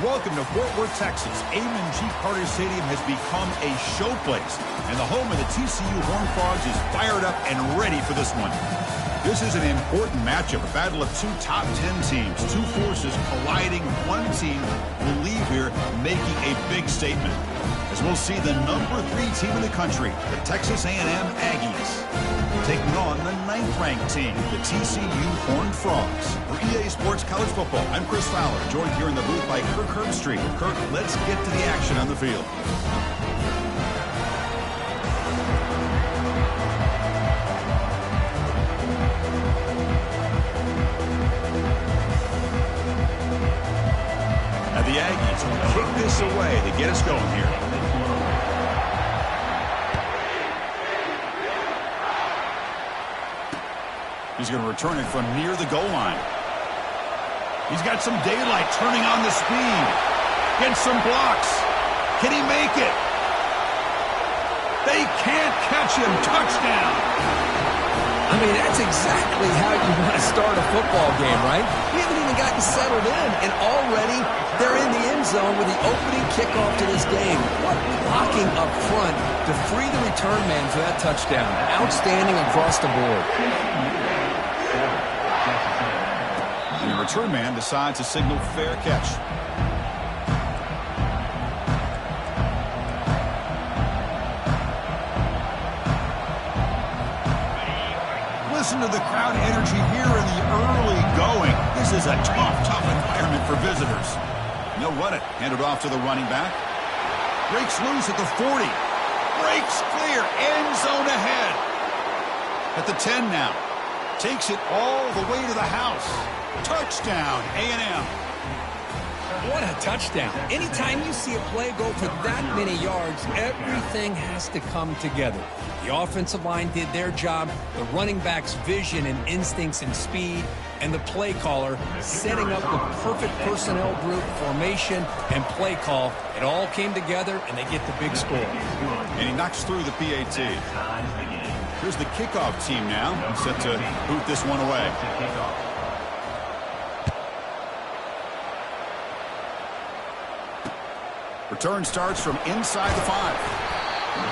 Welcome to Fort Worth, Texas. Amon G. Carter Stadium has become a showplace, and the home of the TCU Horned Frogs is fired up and ready for this one. This is an important matchup, a battle of two top 10 teams, two forces colliding. One team will leave here making a big statement, as we'll see the #3 team in the country, the Texas A&M Aggies, taking on the 9th-ranked team, the TCU Horned Frogs. For EA Sports College Football, I'm Chris Fowler, joined here in the booth by Kirk Herbstreit. Kirk, let's get to the action on the field. Now the Aggies kick this away to get us going here. He's going to return it from near the goal line. He's got some daylight, turning on the speed. Gets some blocks. Can he make it? They can't catch him. Touchdown. I mean, that's exactly how you want to start a football game, right? We haven't even gotten settled in, and already they're in the end zone with the opening kickoff to this game. What blocking up front to free the return man for that touchdown. Outstanding across the board. And the return man decides to signal fair catch. Listen to the crowd energy here in the early going. This is a tough environment for visitors. And they'll run it. Hand it off to the running back. Breaks loose at the 40. Breaks clear. End zone ahead. At the 10 now. Takes it all the way to the house. Touchdown, A&M. What a touchdown. Anytime you see a play go for that many yards, everything has to come together. The offensive line did their job, the running back's vision and instincts and speed, and the play caller setting up the perfect personnel group, formation, and play call. It all came together, and they get the big score. And he knocks through the PAT. Here's the kickoff team now, set to boot this one away. Return starts from inside the 5.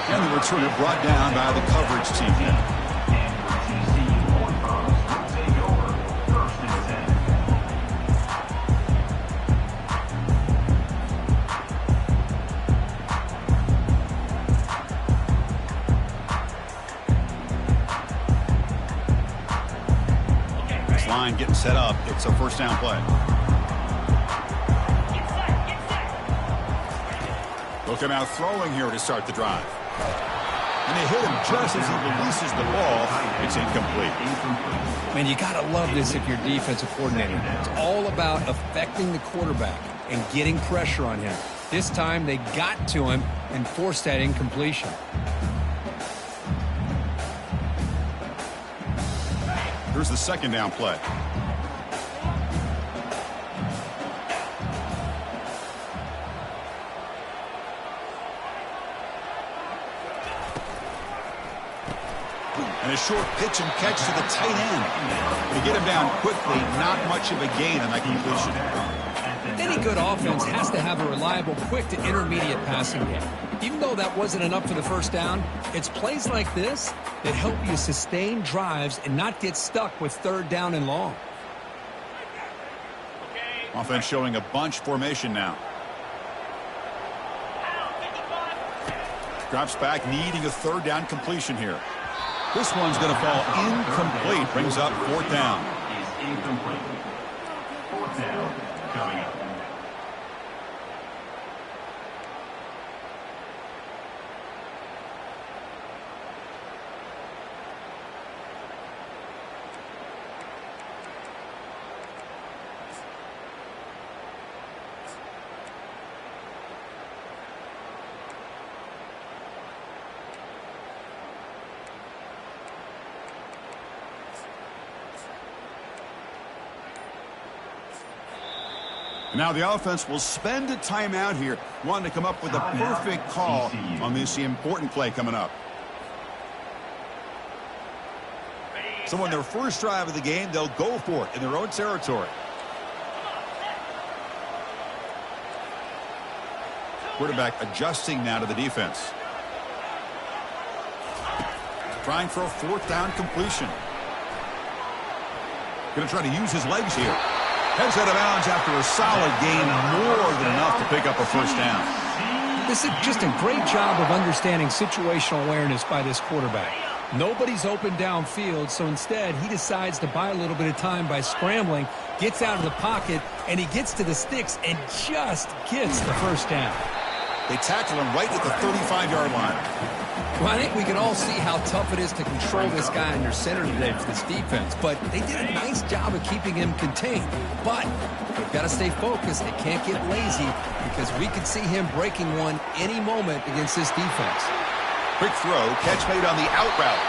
And the returner brought down by the coverage team. This line getting set up. It's a first down play. Looking out throwing here to start the drive. And they hit him just as he releases the ball. It's incomplete. Man, you got to love this if you're defensive coordinator. It's all about affecting the quarterback and getting pressure on him. This time they got to him and forced that incompletion. Here's the second down play. And a short pitch and catch to the tight end. To get him down quickly, not much of a gain on that completion. Any good offense has to have a reliable, quick to intermediate passing game. Even though that wasn't enough for the first down, it's plays like this that help you sustain drives and not get stuck with third down and long. Offense showing a bunch formation now. Drops back, needing a third down completion here. This one's going to fall incomplete. Brings up fourth down. Is incomplete. Fourth down coming up. Now the offense will spend a timeout here, wanting to come up with a perfect call on this important play coming up. So on their first drive of the game, they'll go for it in their own territory. Quarterback adjusting now to the defense. Trying for a 4th down completion. Going to try to use his legs here. Heads out of bounds after a solid gain, more than enough to pick up a 1st down. This is just a great job of understanding situational awareness by this quarterback. Nobody's open downfield, so instead he decides to buy a little bit of time by scrambling, gets out of the pocket, and he gets to the sticks and just gets the 1st down. They tackle him right at the 35-yard line. Well, I think we can all see how tough it is to control this guy under center today for this defense, but they did a nice job of keeping him contained. But they've got to stay focused. They can't get lazy because we could see him breaking one any moment against this defense. Quick throw, catch made on the out route.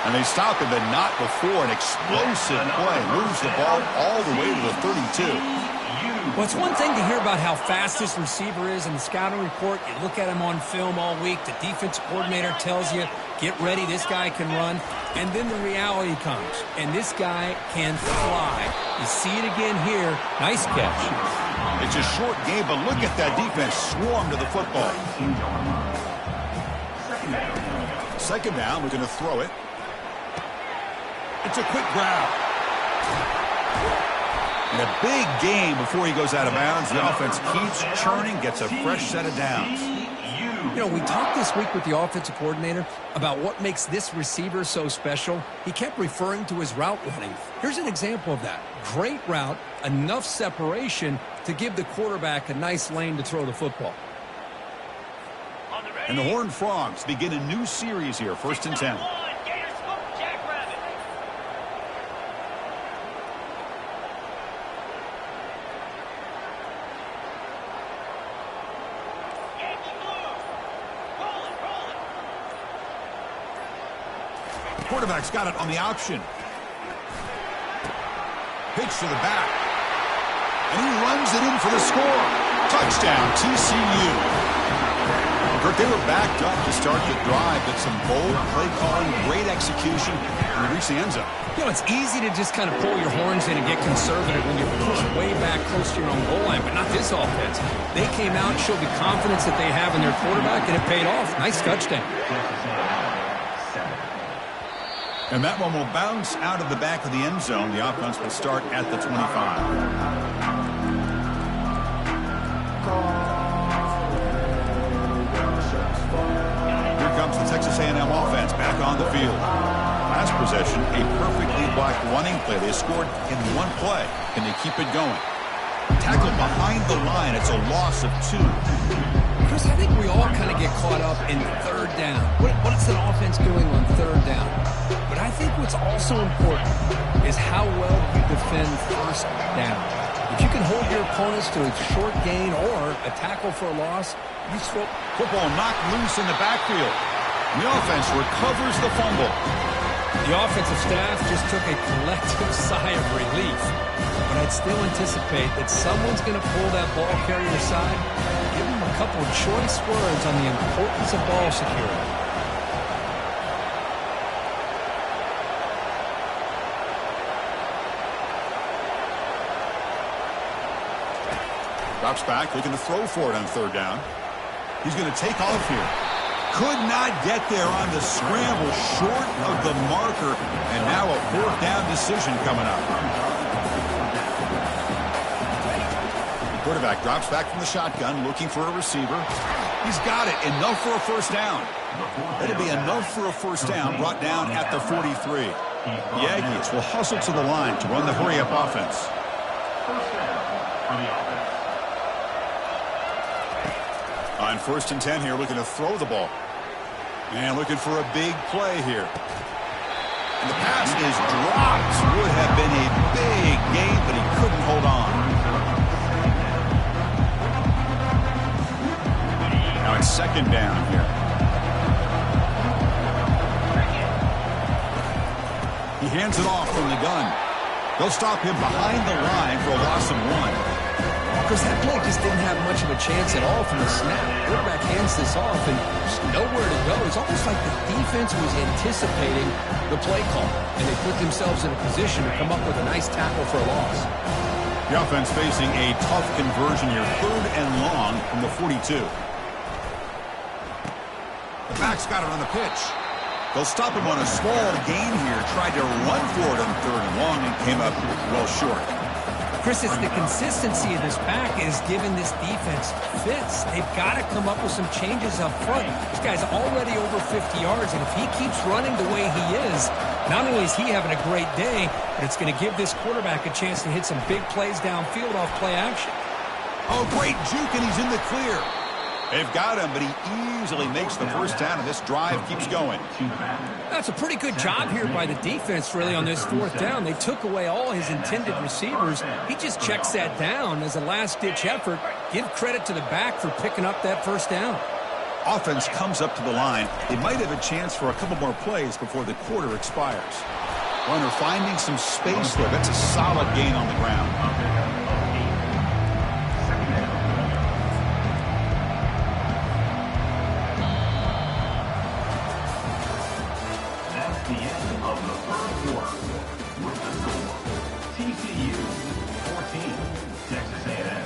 And they stop him, but not before an explosive play. Moves the ball all the way to the 32. Well, it's one thing to hear about how fast this receiver is in the scouting report. You look at him on film all week. The defensive coordinator tells you, get ready, this guy can run. And then the reality comes, and this guy can fly. You see it again here. Nice catch. It's a short game, but look at that defense swarm to the football. 2nd down, we're going to throw it. It's a quick grab. And a big gain before he goes out of bounds. The offense keeps churning, gets a fresh set of downs. You know, we talked this week with the offensive coordinator about what makes this receiver so special. He kept referring to his route running. Here's an example of that. Great route, enough separation to give the quarterback a nice lane to throw the football. And the Horned Frogs begin a new series here, 1st and 10. Quarterback's got it on the option. Pitch to the back. And he runs it in for the score. Touchdown, TCU. Kurt, they were backed up to start the drive, but some bold play calling, great execution, and they reach the end zone. You know, it's easy to just kind of pull your horns in and get conservative when you're pushed way back close to your own goal line, but not this offense. They came out, showed the confidence that they have in their quarterback, and it paid off. Nice touchdown. And that one will bounce out of the back of the end zone. The offense will start at the 25. Here comes the Texas A&M offense back on the field. Last possession, a perfectly blocked running play. They scored in one play. Can they keep it going? Tackled behind the line. It's a loss of 2. Chris, I think we all kind of get caught up in 3rd down. What's an offense doing on 3rd down? But I think what's also important is how well you defend 1st down. If you can hold your opponents to a short gain or a tackle for a loss, you swap. Football knocked loose in the backfield. The offense recovers the fumble. The offensive staff just took a collective sigh of relief. But I'd still anticipate that someone's going to pull that ball carrier aside, give him a couple of choice words on the importance of ball security. Drops back, looking to throw for it on 3rd down. He's going to take off here. Could not get there on the scramble, short of the marker, and now a 4th down decision coming up. The quarterback drops back from the shotgun, looking for a receiver. He's got it, enough for a 1st down. That'll be enough for a 1st down, brought down at the 43. The Aggies will hustle to the line to run the hurry-up offense. 1st down for the offense. On 1st and 10 here, looking to throw the ball. And looking for a big play here. And the pass is dropped. Would have been a big gain, but he couldn't hold on. Now it's 2nd down here. He hands it off from the gun. They'll stop him behind the line for a loss of 1. Because that play just didn't have much of a chance at all from the snap. Quarterback hands this off and there's nowhere to go. It's almost like the defense was anticipating the play call, and they put themselves in a position to come up with a nice tackle for a loss. The offense facing a tough conversion here, 3rd and long from the 42. quarterback's got it on the pitch. They'll stop him on a small gain here. Tried to run for it on 3rd and long and came up well short. Chris, it's the consistency of this back is giving this defense fits. They've got to come up with some changes up front. This guy's already over 50 yards, and if he keeps running the way he is, not only is he having a great day, but it's going to give this quarterback a chance to hit some big plays downfield off play action. Oh, great juke, and he's in the clear. They've got him, but he easily makes the first down, and this drive keeps going. That's a pretty good job here by the defense, really, on this 4th down. They took away all his intended receivers. He just checks that down as a last-ditch effort. Give credit to the back for picking up that first down. Offense comes up to the line. They might have a chance for a couple more plays before the quarter expires. Runner finding some space there. That's a solid gain on the ground. The end of the 3rd quarter. With the score, TCU 14, Texas A&M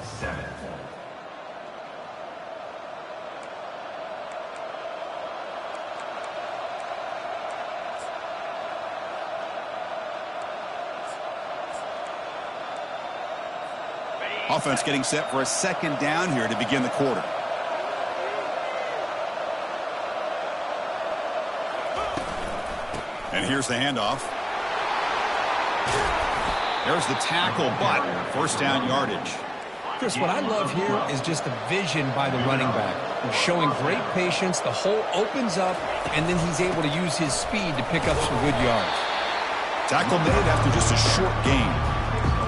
7. Offense getting set for a 2nd down here to begin the quarter. And here's the handoff. There's the tackle, but 1st down yardage. Chris, what I love here is just the vision by the running back. Showing great patience, the hole opens up, and then he's able to use his speed to pick up some good yards. Tackle made after just a short gain.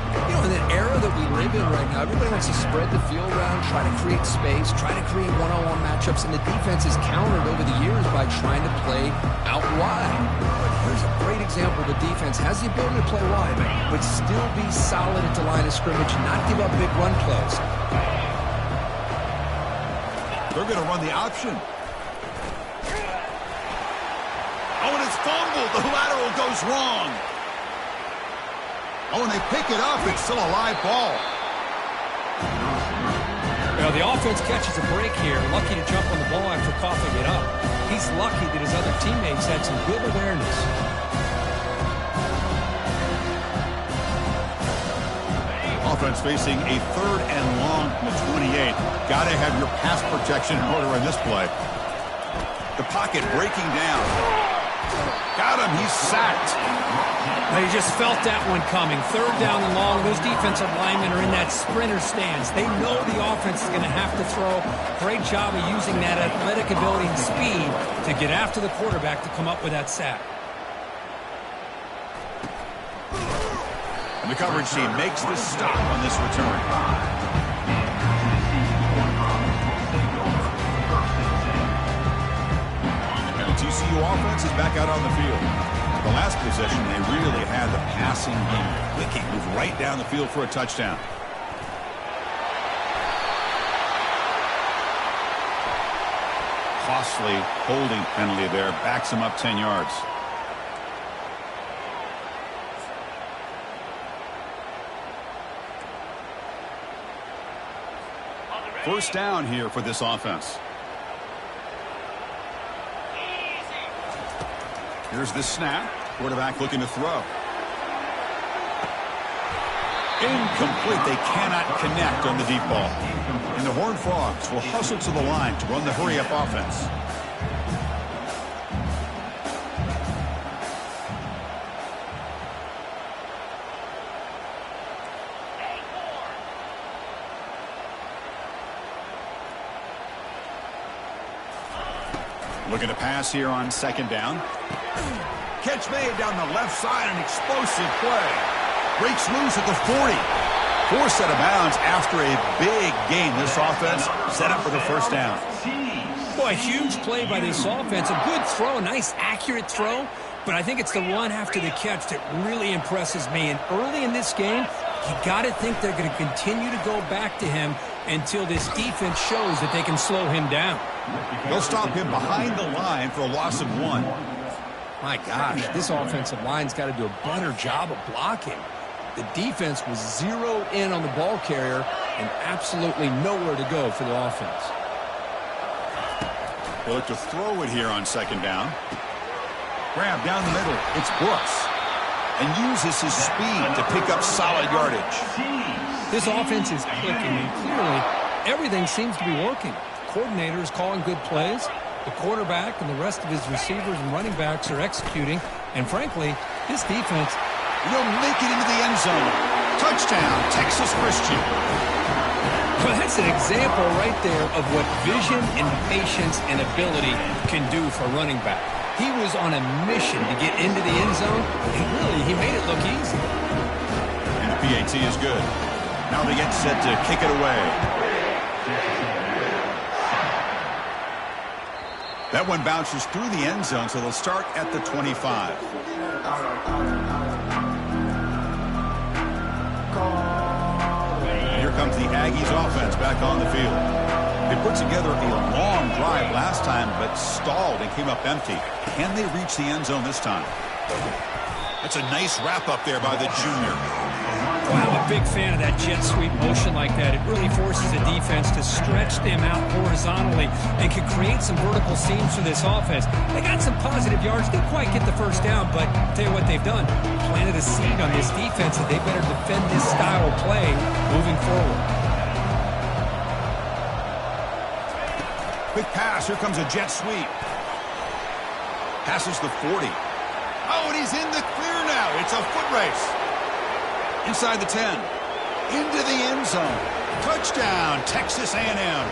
You know, in the era that we live in right now, everybody wants to spread the field around, try to create space, try to create one-on-one matchups, and the defense has countered over the years by trying to play out wide. But here's a great example. The defense has the ability to play wide, but still be solid at the line of scrimmage and not give up big run plays. They're going to run the option. Oh, and it's fumbled. The lateral goes wrong. Oh, and they pick it up. It's still a live ball. Well, the offense catches a break here. Lucky to jump on the ball after coughing it up. He's lucky that his other teammates had some good awareness. Offense facing a 3rd and long from the 28. Got to have your pass protection in order in this play. The pocket breaking down. Got him. He's sacked. They just felt that one coming. 3rd down and long. Those defensive linemen are in that sprinter stance. They know the offense is going to have to throw. Great job of using that athletic ability and speed to get after the quarterback to come up with that sack. And the coverage team makes the stop on this return. And the TCU offense is back out on the field. The last possession, they really had the passing game clicking, moved right down the field for a touchdown. Costly holding penalty there, backs him up 10 yards. First down here for this offense. Here's the snap. Quarterback looking to throw. Incomplete. They cannot connect on the deep ball. And the Horned Frogs will hustle to the line to run the hurry-up offense. Looking to pass here on 2nd down. Catch made down the left side, an explosive play. Breaks loose at the 40. Forced out of bounds after a big gain. This offense set up for the first down. Boy, huge play by this offense. A good throw, a nice accurate throw. But I think it's the run after the catch that really impresses me. And early in this game, you got to think they're going to continue to go back to him until this defense shows that they can slow him down. They'll stop him behind the line for a loss of 1. My gosh, this offensive line's got to do a better job of blocking. The defense was zeroed in on the ball carrier and absolutely nowhere to go for the offense. They look to throw it here on second down. Grab down the middle. It's Brooks. And uses his speed to pick up solid yardage. This offense is clicking, and clearly everything seems to be working. The coordinator is calling good plays. The quarterback and the rest of his receivers and running backs are executing. And frankly, this defense will make it into the end zone. Touchdown, Texas Christian. Well, that's an example right there of what vision and patience and ability can do for a running back. He was on a mission to get into the end zone, and really, he made it look easy. And the PAT is good. Now they get set to kick it away. That one bounces through the end zone, so they'll start at the 25. And here comes the Aggies offense back on the field. They put together a long drive last time, but stalled and came up empty. Can they reach the end zone this time? That's a nice wrap up there by the junior. Well, I'm a big fan of that jet sweep motion like that. It really forces the defense to stretch them out horizontally and can create some vertical seams for this offense. They got some positive yards. Didn't quite get the first down, but I'll tell you what they've done. Planted a seed on this defense that they better defend this style of play moving forward. Quick pass. Here comes a jet sweep. Passes the 40. Oh, and he's in the clear now. It's a foot race. Inside the 10. Into the end zone. Touchdown, Texas A&M.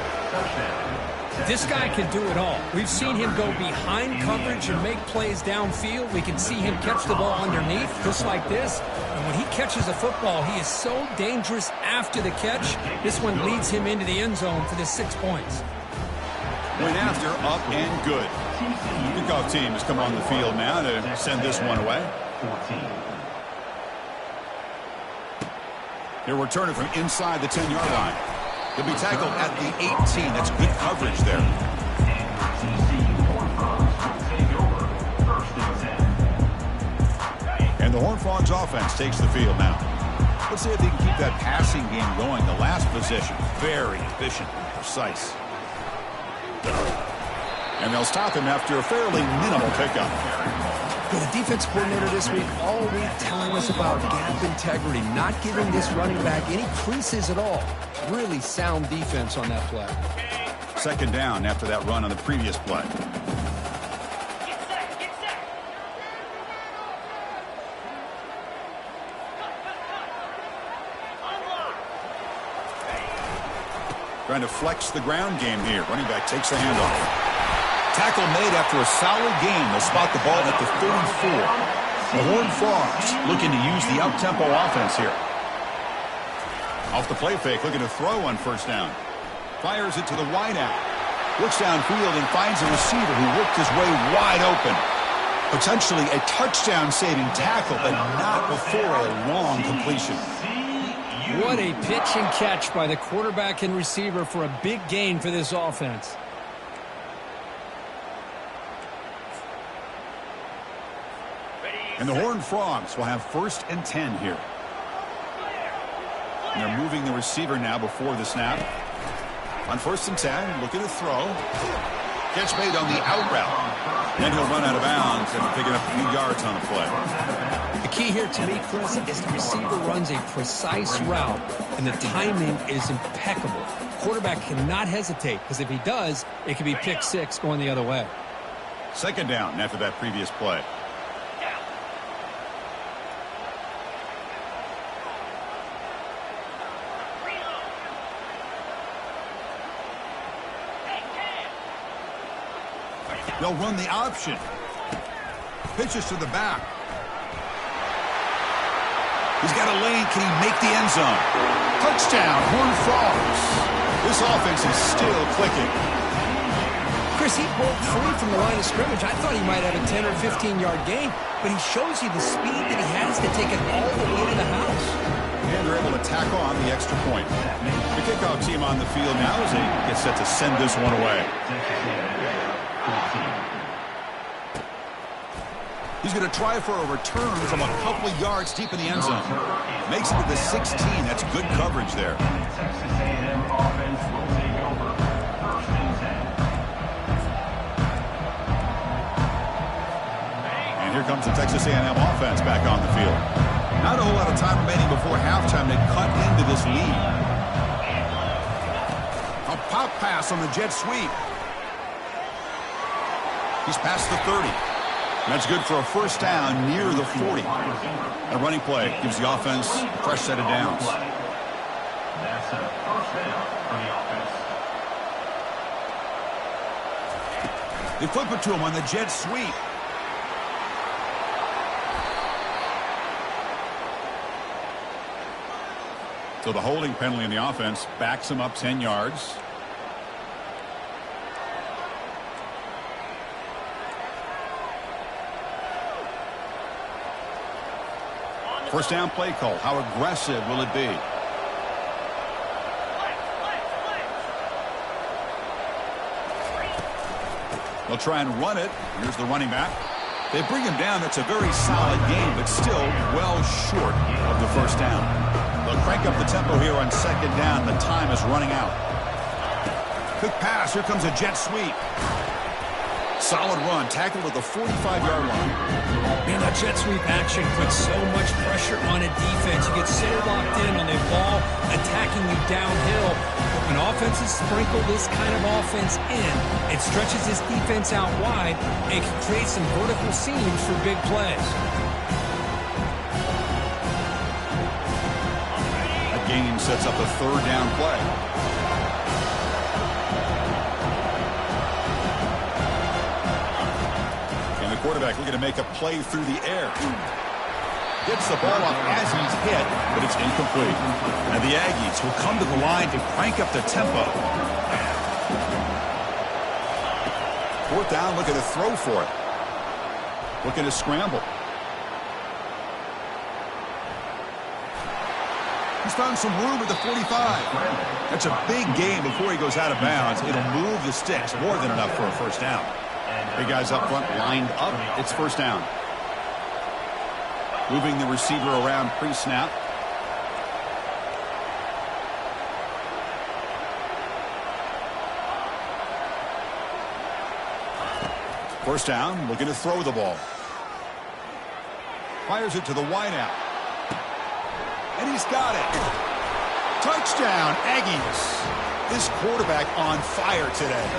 This guy can do it all. We've seen him go behind coverage and make plays downfield. We can see him catch the ball underneath, just like this. And when he catches a football, he is so dangerous after the catch. This one leads him into the end zone for the 6 points. Went after, up and good. Kickoff team has come on the field now to send this one away. They're returning from inside the 10-yard line. They'll be tackled at the 18. That's good coverage there. And the Horned Frogs offense takes the field now. Let's see if they can keep that passing game going. The last possession, very efficient and precise. And they'll stop him after a fairly minimal pickup. Well, the defense coordinator this week all week telling us about gap integrity, not giving this running back any creases at all. Really sound defense on that play. Second down after that run on the previous play. Trying to flex the ground game here. Running back takes the handoff. Tackle made after a solid gain. They'll spot the ball at the 34. The Horned Frogs looking to use the up-tempo offense here. Off the play fake, looking to throw on first down. Fires it to the wideout. Looks downfield and finds a receiver who worked his way wide open. Potentially a touchdown-saving tackle, but not before a long completion. What a pitch and catch by the quarterback and receiver for a big gain for this offense. And the Horned Frogs will have 1st and 10 here. And they're moving the receiver now before the snap. On 1st and 10, looking to throw. Catch made on the out route. Then he'll run out of bounds after picking up a few yards on the play. The key here to me, Chris, is the receiver runs a precise route, and the timing is impeccable. Quarterback cannot hesitate, because if he does, it could be pick 6 going the other way. Second down after that previous play. They'll run the option. Pitches to the back. He's got a lane. Can he make the end zone? Touchdown, Horned Frogs. This offense is still clicking. Chris, he broke free from the line of scrimmage. I thought he might have a 10 or 15-yard gain, but he shows you the speed that he has to take it all the way to the house. And they're able to tack on the extra point. The kickoff team on the field now as they get set to send this one away. He's going to try for a return from a couple of yards deep in the end zone. Makes it to the 16. That's good coverage there. Here comes the Texas A&M offense back on the field. Not a whole lot of time remaining before halftime to cut into this lead. A pop pass on the jet sweep. He's past the 30. That's good for a first down near the 40. A running play gives the offense a fresh set of downs. That's a first down for the offense. They flip it to him on the jet sweep. So the holding penalty in the offense backs him up 10 yards. First down play call. How aggressive will it be? They'll try and run it. Here's the running back. They bring him down. That's a very solid game, but still well short of the first down. They'll crank up the tempo here on second down. The time is running out. Quick pass. Here comes a jet sweep. Solid run. Tackled at the 45-yard line. Man, that jet sweep action puts so much pressure on a defense. You get so locked in on the ball attacking you downhill. But when offenses sprinkle this kind of offense in, it stretches this defense out wide and can create some vertical seams for big plays. That gain sets up a third down play. Quarterback looking to make a play through the air. Gets the ball off as he's hit, but it's incomplete. And the Aggies will come to the line to crank up the tempo. Fourth down, looking to throw for it. Looking to scramble. He's found some room at the 45. That's a big gain before he goes out of bounds. It'll move the sticks, more than enough for a first down. Big guys up front lined up. It's first down. Moving the receiver around pre-snap. First down, looking to throw the ball. Fires it to the wideout. And he's got it. Touchdown, Aggies. This quarterback on fire today.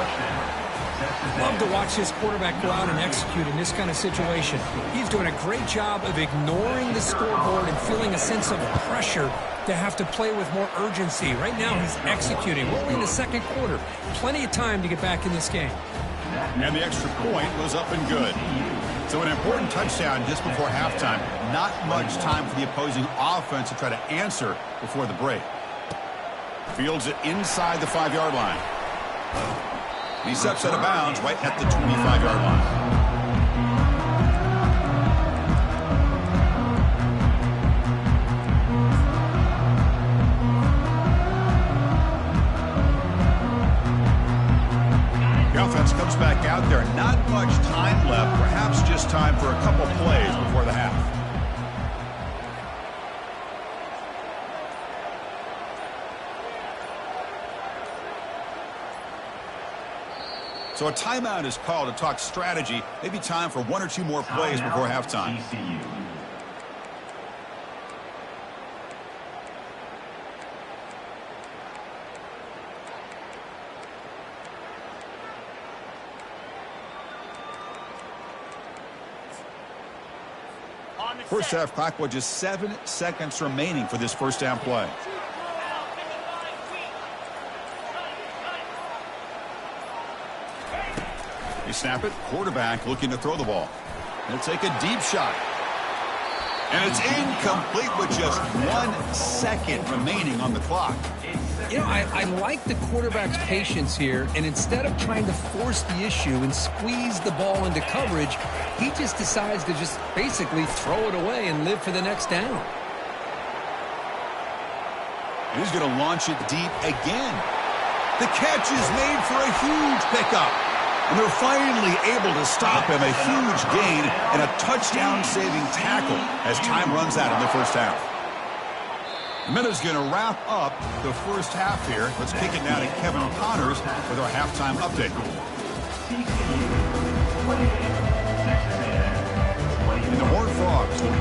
Love to watch this quarterback go out and execute in this kind of situation. He's doing a great job of ignoring the scoreboard and feeling a sense of pressure to have to play with more urgency. Right now he's executing. We're only in the second quarter. Plenty of time to get back in this game. And the extra point was up and good. So an important touchdown just before halftime. Not much time for the opposing offense to try to answer before the break. Fields it inside the 5-yard line. He steps out of bounds right at the 25-yard line. The offense comes back out there. Not much time left. Perhaps just time for a couple plays before the half. So a timeout is called to talk strategy. Maybe time for one or two more plays before halftime. First half clock with just 7 seconds remaining for this first down play. They snap it. Quarterback looking to throw the ball. He'll take a deep shot. And it's incomplete with just 1 second remaining on the clock. You know, I like the quarterback's patience here, and instead of trying to force the issue and squeeze the ball into coverage, he just decides to just basically throw it away and live for the next down. He's going to launch it deep again. The catch is made for a huge pickup. And they're finally able to stop him. A huge gain and a touchdown-saving tackle as time runs out in the first half. The minute's going to wrap up the first half here. Let's kick it now to Kevin Connors with our halftime update.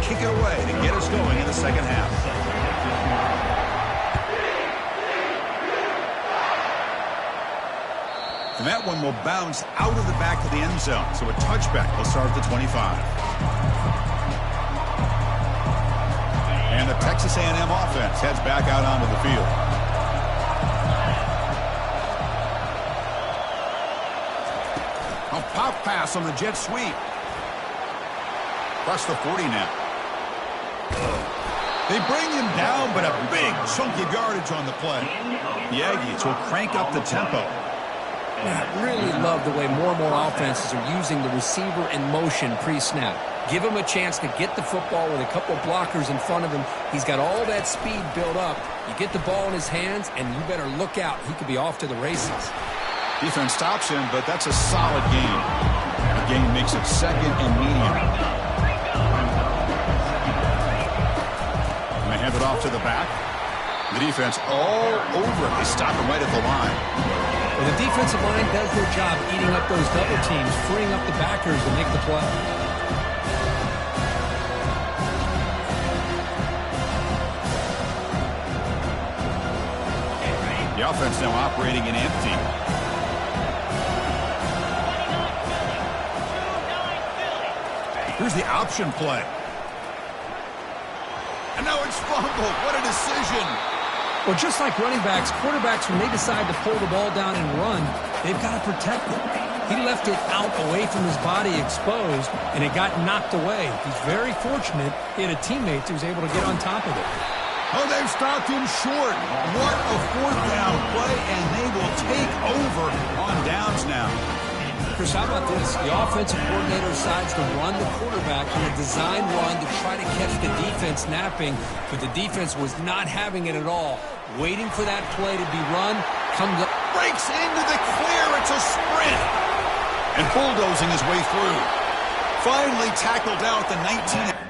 kick it away to get us going in the second half. And that one will bounce out of the back of the end zone. So a touchback will start at the 25. And the Texas A&M offense heads back out onto the field. A pop pass on the jet sweep. Across the 40 now. They bring him down, but a big chunk of yardage on the play. The Aggies will crank up the tempo. I really love the way more and more offenses are using the receiver in motion pre-snap. Give him a chance to get the football with a couple blockers in front of him. He's got all that speed built up. You get the ball in his hands, and you better look out. He could be off to the races. Defense stops him, but that's a solid gain. The gain makes it second and medium. And they hand it off to the back. The defense all over it. They stop him right at the line. Well, the defensive line does their job eating up those double teams, freeing up the backers to make the play. The offense now operating in empty. Here's the option play. And now it's fumbled. What a decision. Well, just like running backs, quarterbacks, when they decide to pull the ball down and run, they've got to protect it. He left it out away from his body exposed, and it got knocked away. He's very fortunate he had a teammate who was able to get on top of it. Oh, they've stopped him short. What a fourth down play, and they will take over on downs now. Chris, how about this? The offensive coordinator decides to run the quarterback in a design run to try to catch the defense napping, but the defense was not having it at all. Waiting for that play to be run, comes up, Breaks into the clear. It's a sprint. And bulldozing his way through. Finally tackled out at the 19.